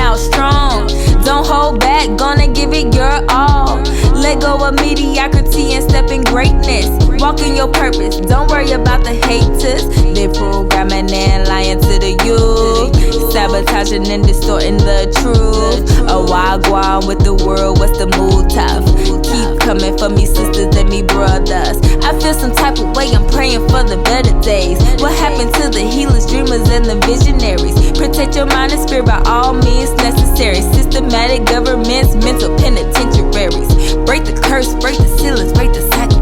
out strong. Don't hold back, gonna give it your all. Let go of mediocrity and step in greatness. Walk in your purpose, don't worry about the haters. They programming and lying to the youth, sabotaging and distorting the truth. A wild guan with the world, what's the mood tough? Keep coming for me sisters and me brothers. I feel some type of way, I'm praying for the better days. What happened to the healers, dreamers, and the visionaries? Protect your mind and spirit by all means necessary. Systematic governments, mental penitentiaries. Break the curse, break the ceilings, break the cycle.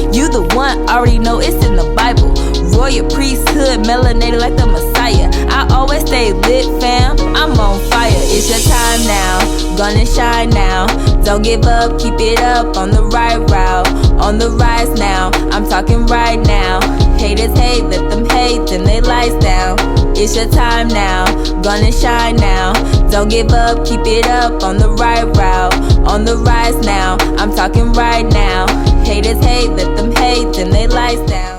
You the one, already know it's in the Bible. Royal priesthood, melanated like the Messiah. I always stay lit, fam, I'm on fire. It's your time now, gonna shine now. Don't give up, keep it up, on the right route, on the rise now. I'm talking right now. Haters hate, let them hate, then they lights down. It's your time now, gonna shine now. Don't give up, keep it up, on the right route, on the rise now. I'm talking right now. Haters hate, let them hate, then they lights down.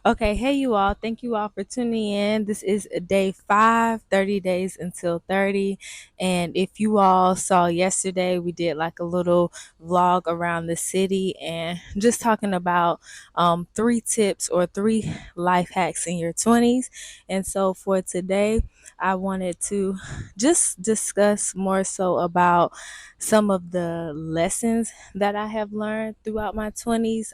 Okay, hey you all. Thank you all for tuning in. This is day 5, 30 days until 30. And if you all saw yesterday, we did like a little vlog around the city and just talking about 3 tips or 3 life hacks in your 20s. And so for today, I wanted to just discuss more so about some of the lessons that I have learned throughout my 20s.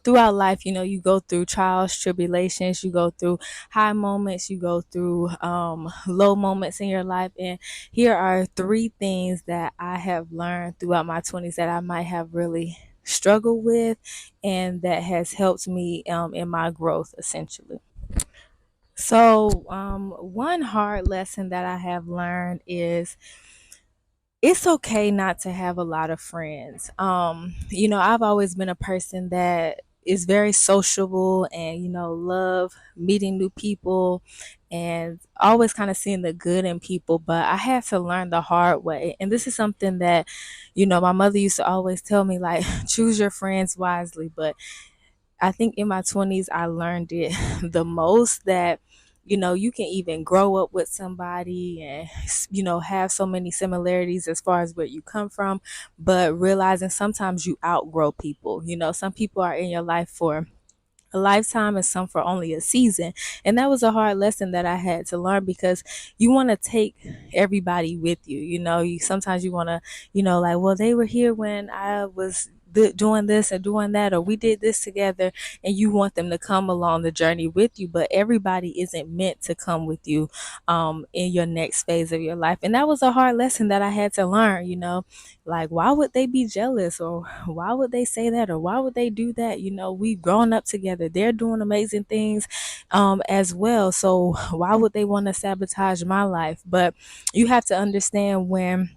Throughout life, you go through trials, tribulations, you go through high moments, you go through low moments in your life. And here are 3 things that I have learned throughout my 20s that I might have really struggled with and that has helped me in my growth, essentially. So, one hard lesson that I have learned is it's okay not to have a lot of friends. I've always been a person that is very sociable and, love meeting new people and always kind of seeing the good in people. But I had to learn the hard way. And this is something that, my mother used to always tell me, like, choose your friends wisely. But I think in my 20s, I learned it the most that, you can even grow up with somebody and, have so many similarities as far as where you come from, but realizing sometimes you outgrow people. Some people are in your life for a lifetime and some for only a season. And that was a hard lesson that I had to learn because you want to take everybody with you. You sometimes you want to, like, well, they were here when I was doing this and doing that, or we did this together, and you want them to come along the journey with you, but everybody isn't meant to come with you in your next phase of your life. And that was a hard lesson that I had to learn. Like, why would they be jealous, or why would they say that, or why would they do that? We've grown up together, they're doing amazing things as well, so why would they want to sabotage my life? But you have to understand, when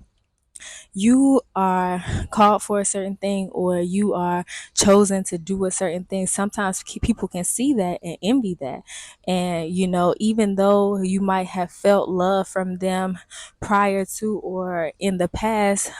you are called for a certain thing or you are chosen to do a certain thing, sometimes people can see that and envy that. And even though you might have felt love from them prior to or in the past,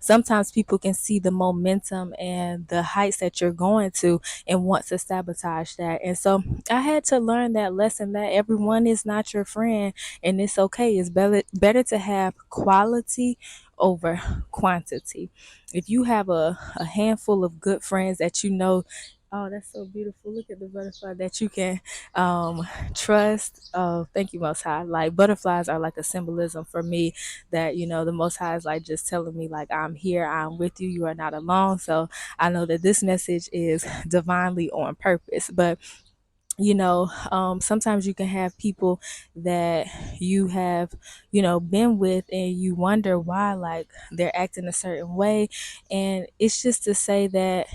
sometimes people can see the momentum and the heights that you're going to and want to sabotage that. And so I had to learn that lesson, that everyone is not your friend, and it's okay. It's better to have quality over quantity. If you have a handful of good friends that oh, that's so beautiful. Look at the butterfly that you can trust. Oh, thank you, Most High. Like, butterflies are like a symbolism for me that, the Most High is like just telling me, like, I'm here, I'm with you, you are not alone. So I know that this message is divinely on purpose. But sometimes you can have people that you have, been with, and you wonder why, like, they're acting a certain way. And it's just to say that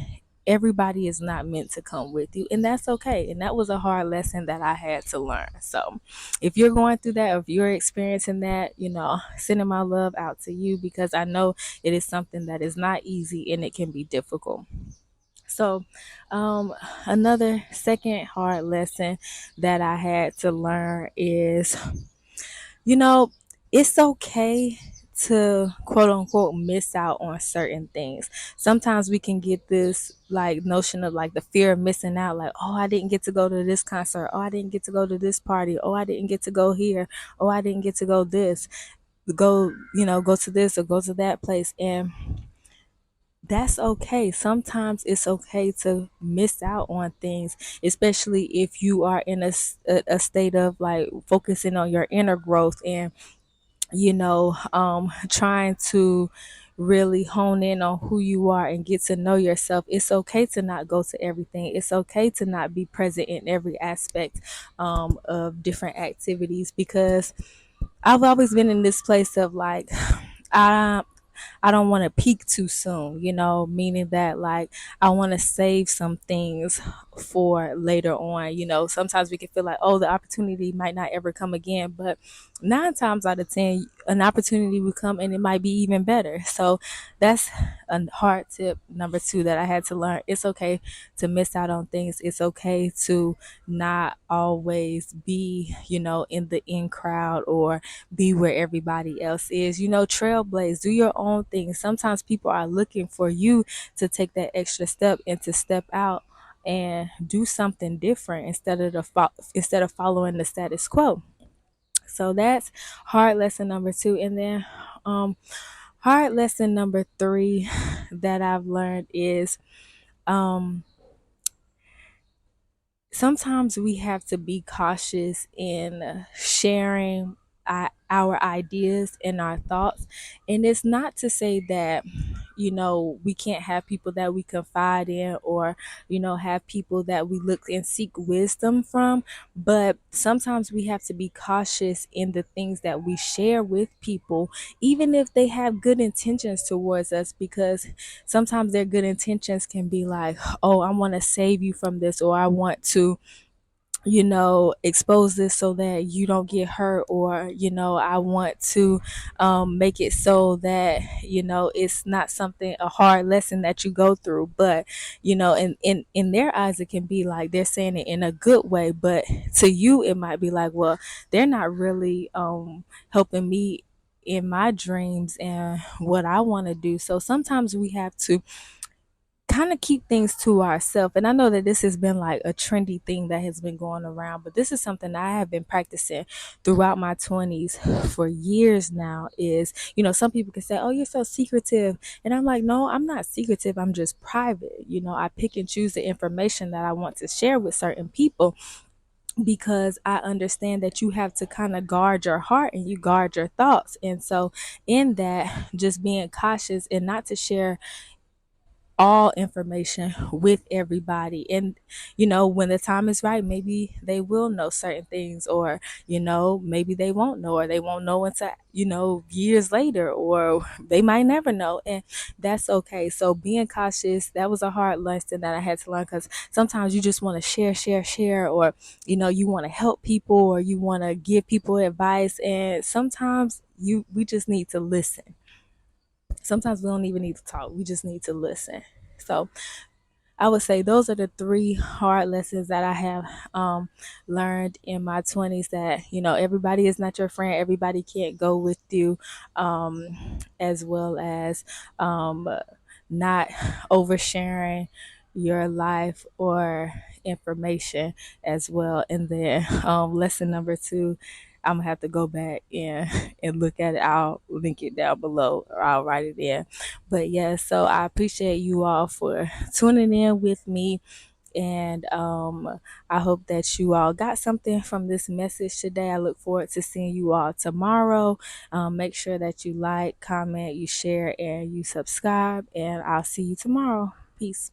everybody is not meant to come with you, and that's okay. And that was a hard lesson that I had to learn. So if you're going through that, or if you're experiencing that, sending my love out to you, because I know it is something that is not easy and it can be difficult. So, another second hard lesson that I had to learn is, you know, it's okay to quote unquote miss out on certain things. Sometimes we can get this like notion of like the fear of missing out, like, oh, I didn't get to go to this concert, oh, I didn't get to go to this party, oh, I didn't get to go here, oh, I didn't get to go this, go to this or go to that place. And that's okay. Sometimes it's okay to miss out on things, especially if you are in a state of like focusing on your inner growth and trying to really hone in on who you are and get to know yourself. It's okay to not go to everything. It's okay to not be present in every aspect of different activities, because I've always been in this place of like, I I don't want to peak too soon, meaning that like I want to save some things for later on. Sometimes we can feel like, oh, the opportunity might not ever come again, but 9 times out of 10, an opportunity will come and it might be even better. So that's a hard tip number two that I had to learn. It's okay to miss out on things. It's okay to not always be, in the in crowd or be where everybody else is. Trailblaze, do your own thing. Sometimes people are looking for you to take that extra step and to step out and do something different instead of following the status quo. So that's hard lesson number two. And then hard lesson number three that I've learned is um sometimes we have to be cautious in sharing our ideas and our thoughts. And it's not to say that, we can't have people that we confide in, or, have people that we look and seek wisdom from. But sometimes we have to be cautious in the things that we share with people, even if they have good intentions towards us, because sometimes their good intentions can be like, oh, I want to save you from this, or I want to expose this so that you don't get hurt, or I want to make it so that it's not something, a hard lesson that you go through. But in their eyes it can be like they're saying it in a good way, but to you it might be like, well, they're not really helping me in my dreams and what I want to do. So sometimes we have to kind of keep things to ourselves. And I know that this has been like a trendy thing that has been going around, but this is something I have been practicing throughout my 20s for years now. Is, some people can say, oh, you're so secretive. And I'm like, no, I'm not secretive. I'm just private. I pick and choose the information that I want to share with certain people, because I understand that you have to kind of guard your heart and you guard your thoughts. And so in that, just being cautious and not to share all information with everybody. And when the time is right, maybe they will know certain things, or maybe they won't know, or they won't know until years later, or they might never know. And that's okay. So being cautious, that was a hard lesson that I had to learn, because sometimes you just want to share, or you want to help people, or you want to give people advice, and sometimes we just need to listen. Sometimes we don't even need to talk, we just need to listen. So I would say those are the three hard lessons that I have learned in my 20s, that everybody is not your friend, everybody can't go with you, as well as not oversharing your life or information as well. And then lesson number two, I'm gonna have to go back and look at it. I'll link it down below, or I'll write it in. But yeah, so I appreciate you all for tuning in with me. And I hope that you all got something from this message today. I look forward to seeing you all tomorrow. Make sure that you like, comment, you share, and you subscribe. And I'll see you tomorrow. Peace.